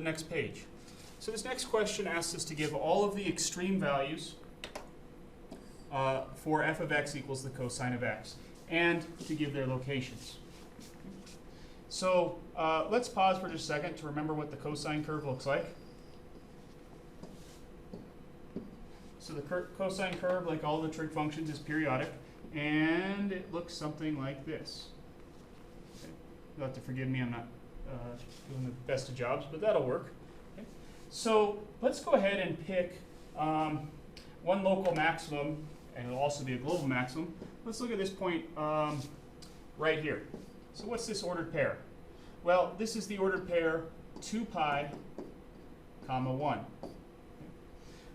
the next page. So this next question asks us to give all of the extreme values for f of x equals the cosine of x, and to give their locations. So let's pause for just a second to remember what the cosine curve looks like. So the cosine curve, like all the trig functions, is periodic, and it looks something like this. Okay. You'll have to forgive me, I'm not doing the best of jobs, but that'll work. Okay. So let's go ahead and pick one local maximum, and it'll also be a global maximum. Let's look at this point right here. So what's this ordered pair? Well, this is the ordered pair 2 pi, comma 1.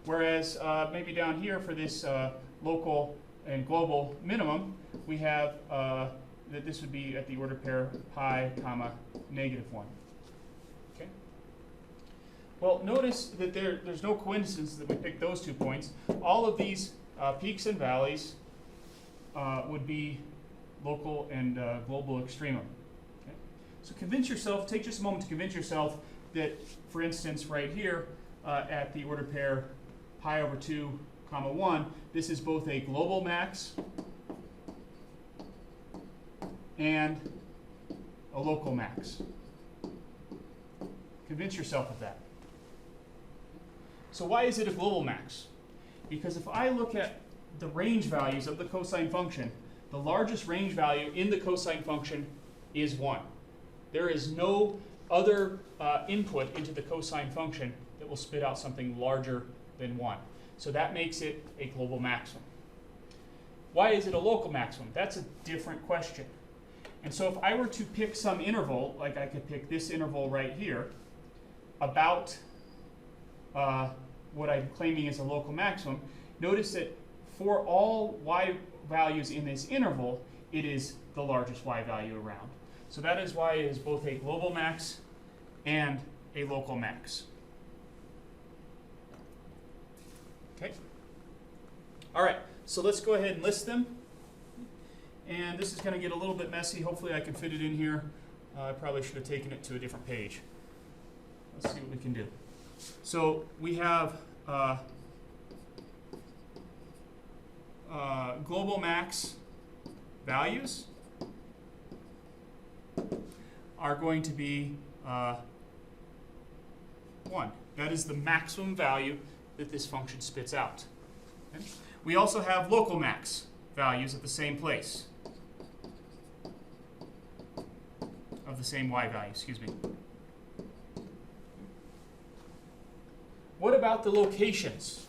Whereas maybe down here for this local and global minimum, we have that this would be at the ordered pair pi, comma, negative 1. Okay. Well, notice that there's no coincidence that we picked those 2 points. All of these peaks and valleys would be local and global extremum. Okay. So convince yourself, take just a moment to convince yourself that, for instance, right here at the ordered pair pi over 2, comma 1, this is both a global max and a local max. Convince yourself of that. So why is it a global max? Because if I look at the range values of the cosine function, the largest range value in the cosine function is 1. There is no other input into the cosine function that will spit out something larger than 1. So that makes it a global maximum. Why is it a local maximum? That's a different question. And so if I were to pick some interval, like I could pick this interval right here, about what I'm claiming is a local maximum, notice that for all y values in this interval, it is the largest y value around. So that is why it is both a global max and a local max. Okay. All right, so let's go ahead and list them. And this is going to get a little bit messy. Hopefully I can fit it in here. I probably should have taken it to a different page. Let's see what we can do. So we have global max values are going to be 1. That is the maximum value that this function spits out. Okay? We also have local max values at the same place of the same y value, excuse me. What about the locations?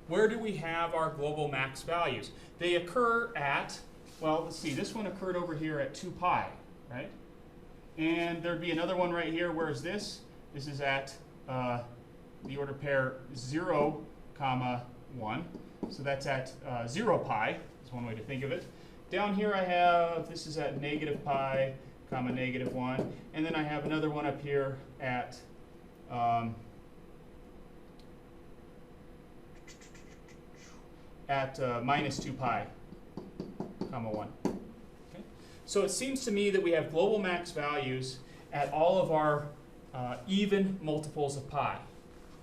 Where do we have our global max values? They occur at, well, let's see, this one occurred over here at 2 pi, right? And there'd be another one right here. Where is this? This is at the order pair 0, comma 1. So that's at 0 pi. That's one way to think of it. Down here I have, this is at negative pi, comma negative 1. And then I have another one up here at minus 2 pi, comma 1. Okay? So it seems to me that we have global max values at all of our even multiples of pi.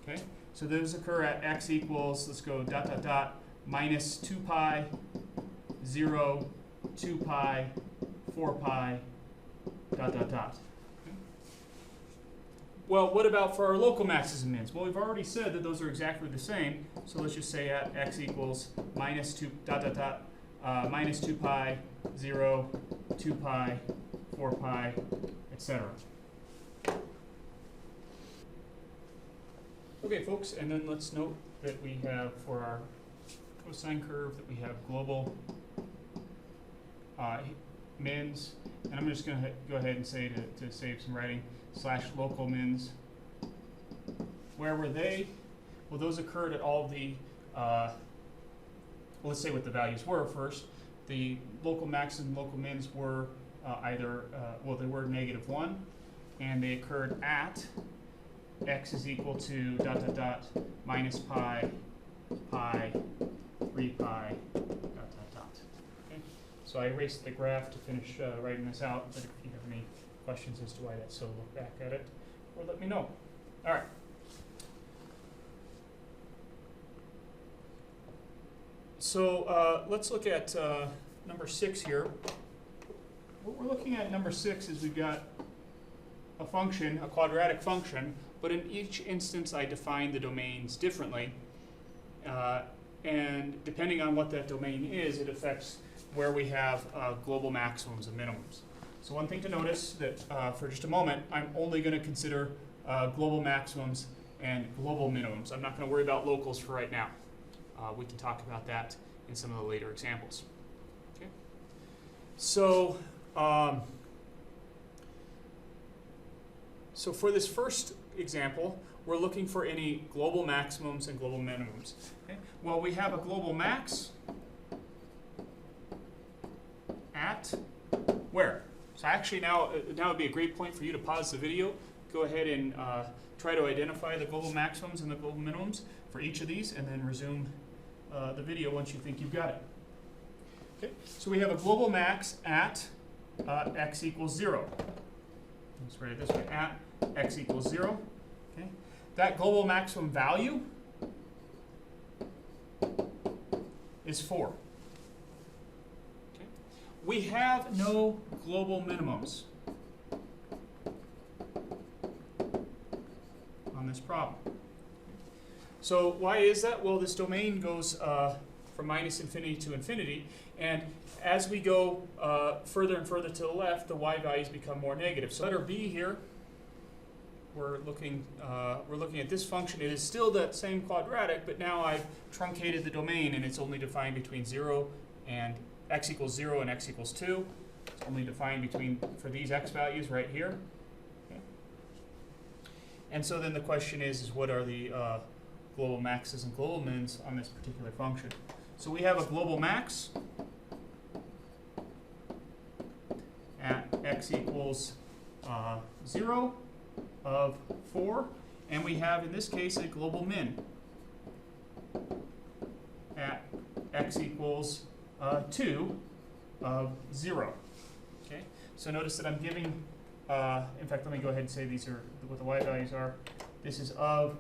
Okay? So those occur at x equals, let's go dot dot dot, minus 2 pi, 0, 2 pi, 4 pi, dot dot dot. Okay? Well, what about for our local maxes and mins? Well, we've already said that those are exactly the same. So let's just say at x equals minus 2 dot dot dot, minus 2 pi, 0, 2 pi, 4 pi, etc. Okay, folks, and then let's note that we have for our cosine curve that we have global mins, and I'm just going to go ahead and say to save some writing, slash local mins. Where were they? Well, those occurred at all the, well, let's say what the values were first. The local maxes and local mins were either, well, they were negative 1, and they occurred at x is equal to dot dot dot minus pi, pi, 3 pi, dot dot dot. Okay? So I erased the graph to finish writing this out, but if you have any questions as to why that's so, look back at it or let me know. All right. So let's look at number 6 here. What we're looking at number 6 is we've got a function, a quadratic function, but in each instance I define the domains differently. And depending on what that domain is, it affects where we have global maximums and minimums. So one thing to notice that for just a moment, I'm only going to consider global maximums and global minimums. I'm not going to worry about locals for right now. We can talk about that in some of the later examples. Okay. So, so for this first example, we're looking for any global maximums and global minimums. Okay. Well, we have a global max at where? So actually now would be a great point for you to pause the video. Go ahead and try to identify the global maximums and the global minimums for each of these, and then resume the video once you think you've got it. Okay. So we have a global max at x equals 0. Let's write it this way, at x equals 0. Okay. That global maximum value is 4. Okay. We have no global minimums on this problem. So why is that? Well, this domain goes from minus infinity to infinity, and as we go further and further to the left, the y values become more negative. So letter B here, we're looking at this function. It is still that same quadratic, but now I've truncated the domain, and it's only defined between 0 and x equals 0 and x equals 2. It's only defined for these x values right here. Okay. And so then the question is what are the global maxes and global mins on this particular function? So we have a global max at x equals 0 of 4, and we have in this case a global min at x equals 2 of 0. Okay, so notice that I'm giving, in fact, let me go ahead and say these are what the y values are. This is of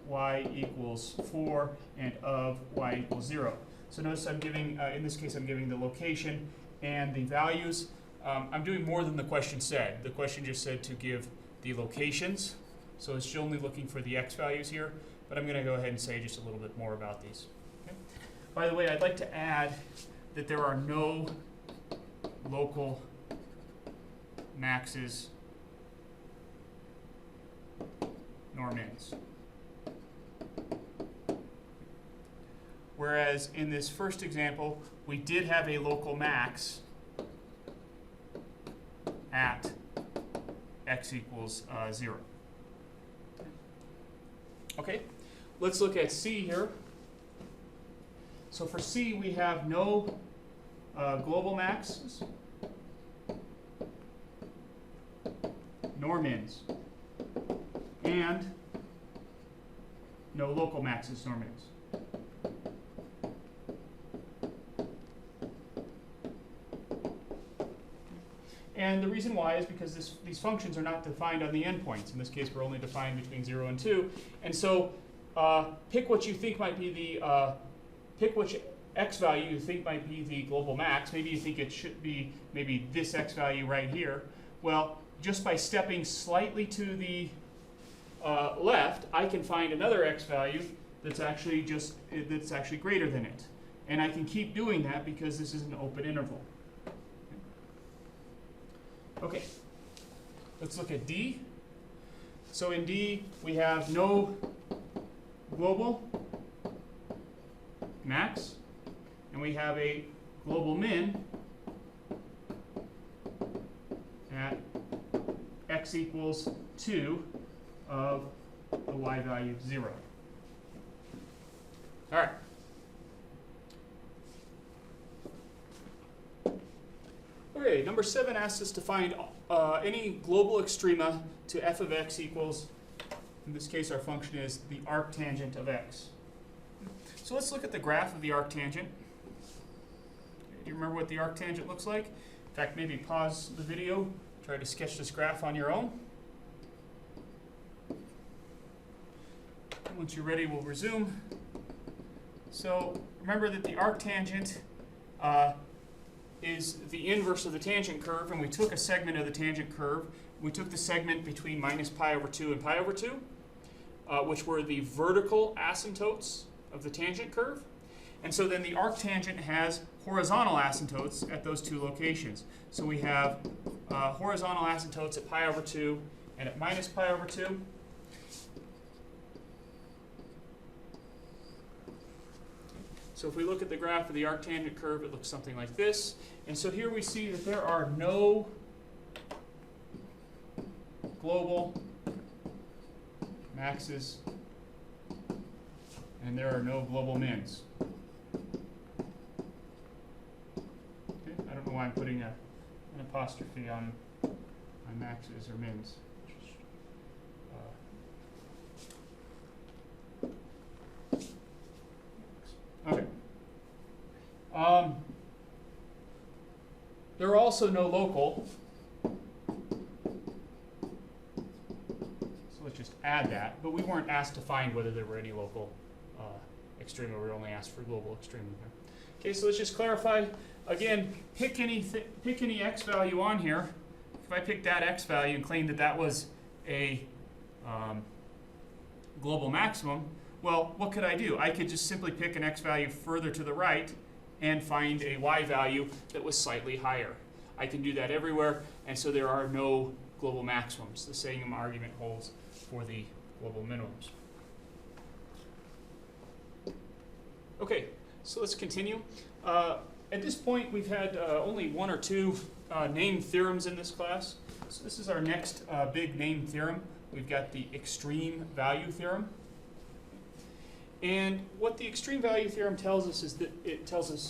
y equals 4 and of y equals 0. So notice I'm giving, in this case, I'm giving the location and the values. I'm doing more than the question said. The question just said to give the locations. So it's only looking for the x values here, but I'm going to go ahead and say just a little bit more about these. Okay? By the way, I'd like to add that there are no local maxes nor mins. Whereas in this first example, we did have a local max at x equals 0. Okay, let's look at C here. So for C, we have no global maxes nor mins, and no local maxes nor mins. And the reason why is because these functions are not defined on the endpoints. In this case, we're only defined between 0 and 2. And so pick what you think might be the, pick which x value you think might be the global max. Maybe you think it should be maybe this x value right here. Well, just by stepping slightly to the left, I can find another x value that's actually greater than it. And I can keep doing that because this is an open interval. Okay, let's look at D. So in D, we have no global max, and we have a global min at x equals 2 of the y value 0. All right. Okay, number 7 asks us to find any global extrema to f of x equals, in this case our function is the arctangent of x. So let's look at the graph of the arctangent. Do you remember what the arctangent looks like? In fact, maybe pause the video try to sketch this graph on your own. Once you're ready, we'll resume. So remember that the arctangent is the inverse of the tangent curve, and we took a segment of the tangent curve. We took the segment between minus pi over 2 and pi over 2, which were the vertical asymptotes of the tangent curve. And so then the arctangent has horizontal asymptotes at those two locations. So we have horizontal asymptotes at pi over 2 and at minus pi over 2. So if we look at the graph of the arctangent curve, it looks something like this. And so here we see that there are no global maxes and there are no global mins. Okay. I don't know why I'm putting an apostrophe on maxes or mins. Okay. There are also no local. So let's just add that. But we weren't asked to find whether there were any local extrema. We were only asked for global extrema here. Okay, so let's just clarify. Again, pick any x value on here. If I pick that x value and claim that that was a global maximum, well, what could I do? I could just simply pick an x value further to the right and find a y value that was slightly higher. I can do that everywhere, and so there are no global maximums. The same argument holds for the global minimums. Okay, so let's continue. At this point, we've had only one or two named theorems in this class. So this is our next big named theorem. We've got the extreme value theorem. And what the extreme value theorem tells us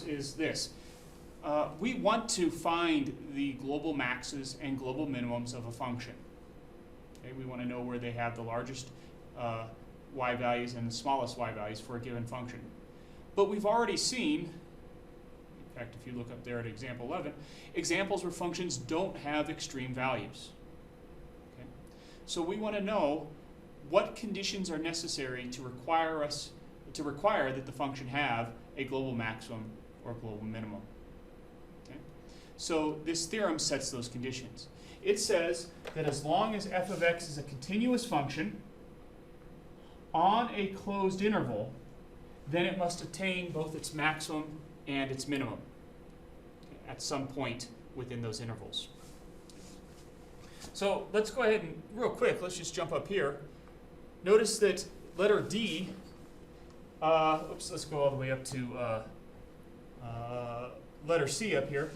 is this. We want to find the global maxes and global minimums of a function. Okay, we want to know where they have the largest y values and the smallest y values for a given function. But we've already seen, in fact, if you look up there at example 11, examples where functions don't have extreme values. Okay? So we want to know what conditions are necessary to require that the function have a global maximum or global minimum. Okay? So this theorem sets those conditions. It says that as long as f of x is a continuous function on a closed interval, then it must attain both its maximum and its minimum at some point within those intervals. So let's go ahead and real quick, let's just jump up here. Notice that letter D, let's go all the way up to letter C up here.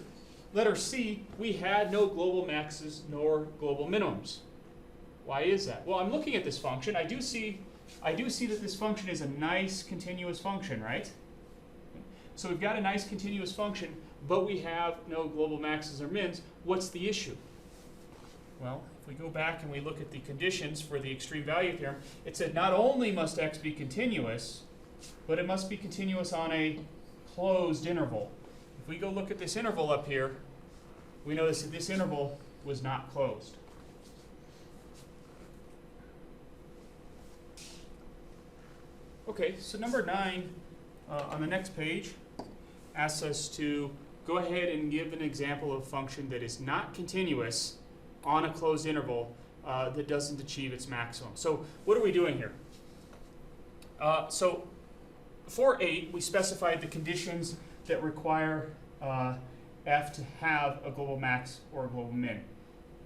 Letter C, we had no global maxes nor global minimums. Why is that? Well, I'm looking at this function. I do see that this function is a nice continuous function, right? So we've got a nice continuous function, but we have no global maxes or mins. What's the issue? Well, if we go back and we look at the conditions for the extreme value theorem, it said not only must x be continuous, but it must be continuous on a closed interval. If we go look at this interval up here, we notice that this interval was not closed. Okay, so number 9 on the next page asks us to go ahead and give an example of a function that is not continuous on a closed interval that doesn't achieve its maximum. So what are we doing here? So for 8, we specified the conditions that require f to have a global max or a global min,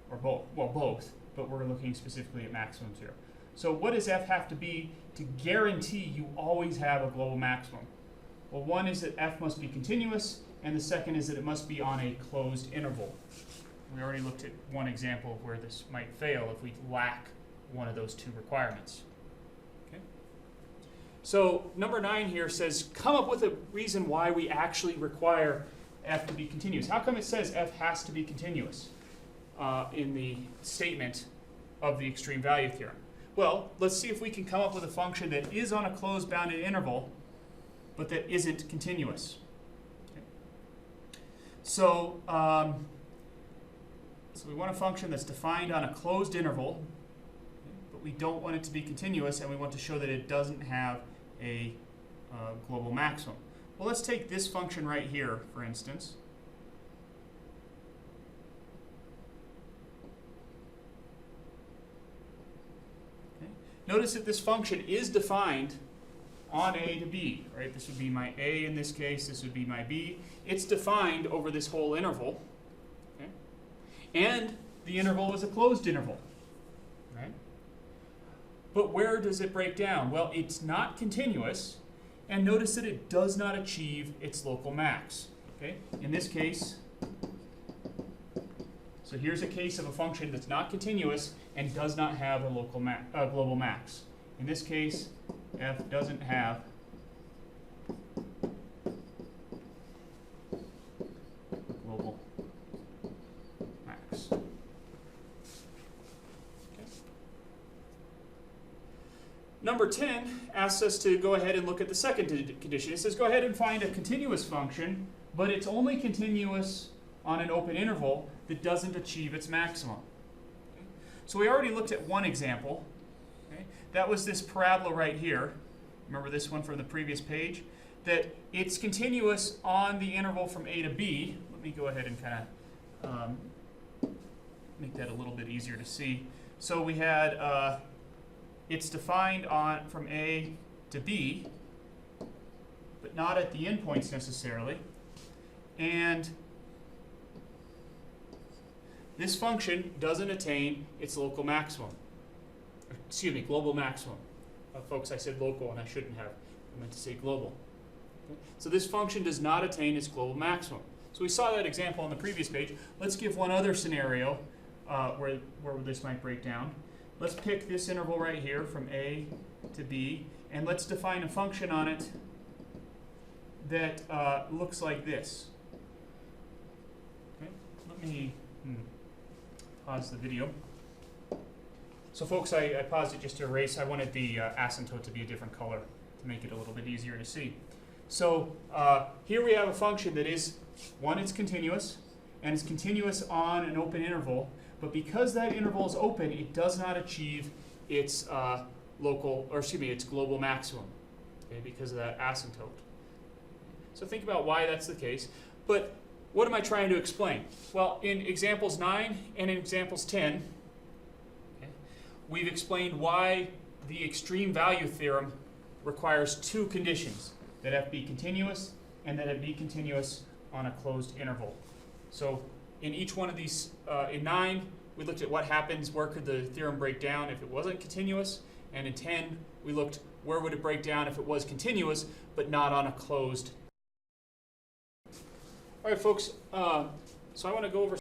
or both. Well, both, but we're looking specifically at maximums here. So what does f have to be to guarantee you always have a global maximum? Well, one is that f must be continuous, and the second is that it must be on a closed interval. We already looked at one example of where this might fail if we lack one of those two requirements. Okay. So number 9 here says, come up with a reason why we actually require f to be continuous. How come it says f has to be continuous in the statement of the extreme value theorem? Well, let's see if we can come up with a function that is on a closed bounded interval, but that isn't continuous. Okay. So So we want a function that's defined on a closed interval, but we don't want it to be continuous, and we want to show that it doesn't have a global maximum. Well, let's take this function right here, for instance. Okay. Notice that this function is defined on A to B, right? This would be my A in this case, this would be my B. It's defined over this whole interval, okay? And the interval is a closed interval, right? But where does it break down? Well, it's not continuous, and notice that it does not achieve its local max, okay? In this case, so here's a case of a function that's not continuous and does not have a global max. In this case, f doesn't have a global max. Okay. Number 10 asks us to go ahead and look at the second condition. It says go ahead and find a continuous function, but it's only continuous on an open interval that doesn't achieve its maximum. Okay. So we already looked at one example. Okay. That was this parabola right here. Remember this one from the previous page? That it's continuous on the interval from A to B. Let me go ahead and kind of make that a little bit easier to see. So we had it's defined on from A to B, but not at the endpoints necessarily. And this function doesn't attain its local maximum. Excuse me, global maximum. Folks, I said local and I shouldn't have. I meant to say global. Okay. So this function does not attain its global maximum. So we saw that example on the previous page. Let's give one other scenario where this might break down. Let's pick this interval right here from A to B, and let's define a function on it that looks like this. Okay. Let me pause the video. So folks, I paused it just to erase. I wanted the asymptote to be a different color to make it a little bit easier to see. So here we have a function that is, one, it's continuous, and it's continuous on an open interval, but because that interval is open, it does not achieve its its global maximum, okay, because of that asymptote. So think about why that's the case. But what am I trying to explain? Well, in examples 9 and in examples 10, we've explained why the extreme value theorem requires two conditions, that f be continuous and that it be continuous on a closed interval. So in each one of these, in 9, we looked at what happens, where could the theorem break down if it wasn't continuous, and in 10, we looked where would it break down if it was continuous, but not on a closed. All right, folks, so I want to go over